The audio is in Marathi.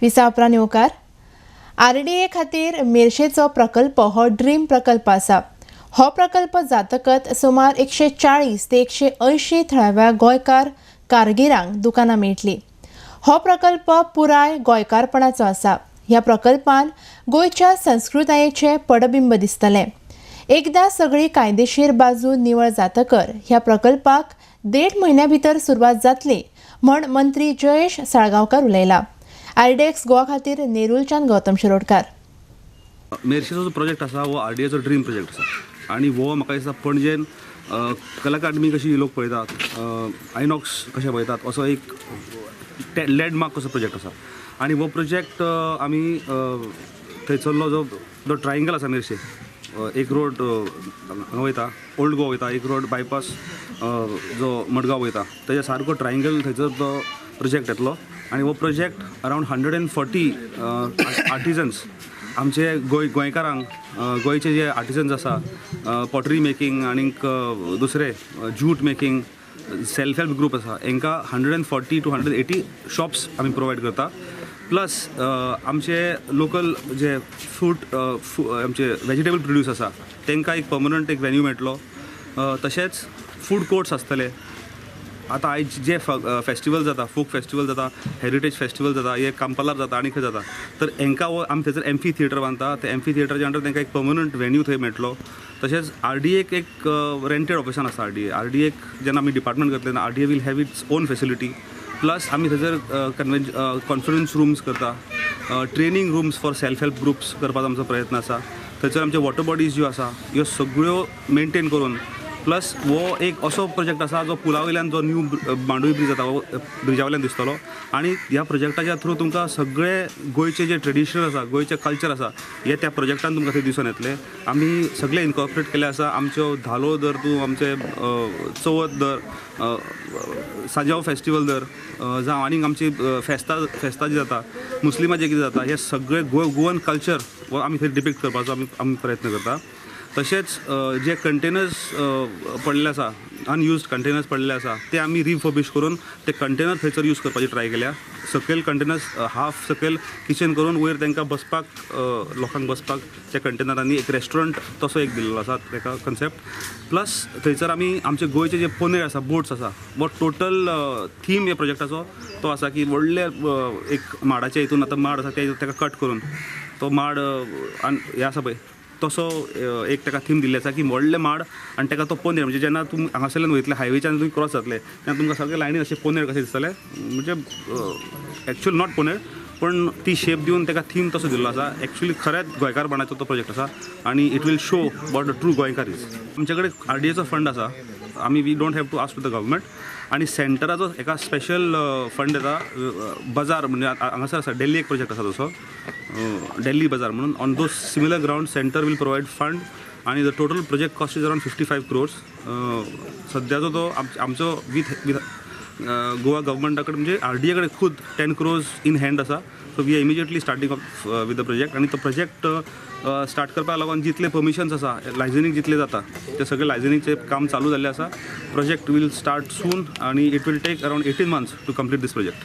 विसा उपरांत येवकार RDA खातीर मेर्शेचो प्रकल्प हो ड्रीम प्रकल्प आसा. हो प्रकल्प जातकच सुमार 140 ते 180 थळाव्या गोंयकार कारगिरांक दुकानां मेळटली. हो प्रकल्प पुराय गोंयकारपणाचो आसा. ह्या प्रकल्पान गोंयच्या संस्कृतायेचें पडबिंब दिसतलें. एकदा सगळी कायदेशीर बाजू निवळ जातकर ह्या प्रकल्पाक 1.5 म्हयन्या भितर सुरवात जातली म्हण मंत्री जयेश साळगांवकार उलयला. RDX गोवा खातीर नेरुलच्यान गौतम शिरोडकार. मेर्शेचो जो प्रोजेक्ट आसा वो RDAचो ड्रीम प्रोजेक्ट आसा आनी वो म्हाका दिसता पणजेन कला अकादमी कशी लोक पळयतात, आयनॉक्स कशें पळयतात असो एक लँडमार्क कसो प्रोजेक्ट आसा. आनी वो प्रोजेक्ट आमी थंयसरलो जो ट्रायंगल आसा मेर्शे, एक रोड हांगा वयता ओल्ड गोवा वयता, एक रोड बायपास जो मडगांव वयता तेज्या सारको ट्रायंगल थंयसर तो प्रोजेक्ट येतलो. आनी हो प्रोजेक्ट अरावंड 140 आर्टिजन्स आमचे गोंयकारांक, गोंयचे जे आर्टिजन्स आसा, पॉटरी मेकींग आनीक दुसरे jute making, self help group आसा, हांकां 140 to 180 शॉप्स आमी प्रोवायड करता. प्लस आमचे लोकल जे फूड आमचे वेजिटेबल प्रोड्यूस आसा तांकां एक पर्मनंट एक वेन्यू मेळटलो. तशेंच फूड कोर्ट्स आसतले. आतां आयज जे फेस्टिवल जाता, फोक फेस्टिवल जाता, हेरिटेज फेस्टिवल जाता, हे कांपालार जाता आनी खंय जाता, तर हांकां आमी थंयसर एम्फी थिएटर बांदता. ते एम्फी थिएटराच्या अंडर तांकां एक पर्मनंट वेन्यू थंय मेळटलो. तशेंच RDAक एक रेंटेड ऑफिसान आसा. RDAक जेन्ना आमी डिपार्टमेंट करतले तेन्ना RDA will have its own facility. Plus आमी थंयसर कॉन्फरन्स रूम्स करता, training rooms for self help groups करपाचो आमचो प्रयत्न आसा. थंयसर आमचे वॉटर बॉडीज ज्यो आसा ह्यो सगळ्यो मेनटेन करून. प्लस वो एक असो प्रोजेक्ट आसा जो पुला वयल्यान जो न्यू मांडवी ब्रीज जाता वो ब्रिजा वयल्यान दिसतलो. आनी ह्या प्रोजेक्टाच्या थ्रू तुमकां सगळे गोंयचे जे ट्रेडिशन आसा, गोंयचे कल्चर आसा, हे त्या प्रोजेक्टान तुमकां थंय दिसून येतले. आमी सगळे इनकॉर्पोरेट केले आसा. आमच्यो धालो धर तूं, आमचे चवथ धर, सांजाव फेस्टिवल धर, जावं आनीक आमची फेस्तां जी जाता, मुस्लिमांचे कितें जाता, हे सगळे गोवन कल्चर वो आमी थंय डिपिक्ट करपाचो आमी प्रयत्न करता. तशेंच जे कंटेनर्स पडलेले आसा, अनयुज्ड कंटेनर्स पडलेले आसा, ते आमी रिफर्बिश करून ते कंटेनर थंयसर यूज करपाची ट्राय केल्या. सकयल कंटेनर्स हाफ सकयल किचन करून वयर तांकां बसपाक, लोकांक बसपाक त्या कंटेनरांनी एक रेस्टॉरंट तसो एक दिल्लो आसा ताका कन्सेप्ट. प्लस थंयसर आमी आमचे गोंयचे जे पोनेर आसा, बोट्स आसा, वो टोटल थीम ह्या प्रोजेक्टाचो तो आसा की व्हडले एक माडाचे हितून आतां माड आसा ताका कट करून तो माड हे आसा पळय तसो एक ताका थीम दिल्ली आसा की व्हडले माड आनी ताका तो पोनेर, म्हणजे जेन्ना तुमी हांगासरल्यान वयतले हायवेच्यान तुमी क्रॉस जातले तेन्ना तुमकां सगळे लायनीन अशे पोनेर कशे दिसतले, म्हणजे एक्चुअल नॉट पोनेर पण ती शेप दिवन ताका थीम तसो दिल्लो आसा. एक्चुअली खरेंच गोंयकारपणाचो तो प्रोजेक्ट आसा आनी it will show what the true गोंयकार इज. आमचे कडेन RDAचो फंड आसा. आमी we don't have to ask to the government. आनी सेंटराचो एका स्पेशल फंड येता, बाजार म्हणजे हांगासर आसा दिल्ली एक प्रोजेक्ट आसा तसो, दिल्ली बाजार म्हणून. On those similar ground centre will provide fund आनी the total project cost is around 55 crores. सद्याचो तो आमचो वीथ गोवा गव्हर्मेंटा कडेन म्हणजे RDA कडेन खूद 10 crores इन हँड आसा. So we are immediately starting up with the project. आनी तो प्रोजेक्ट स्टार्ट करपाक लागून जितले परमिशन्स आसा, लायझनिंग जितले जाता ते सगळे लायझनिंगचे काम चालू जाल्लें आसा. प्रोजेक्ट वील स्टार्ट सून आनी it will take around 18 months to complete this project.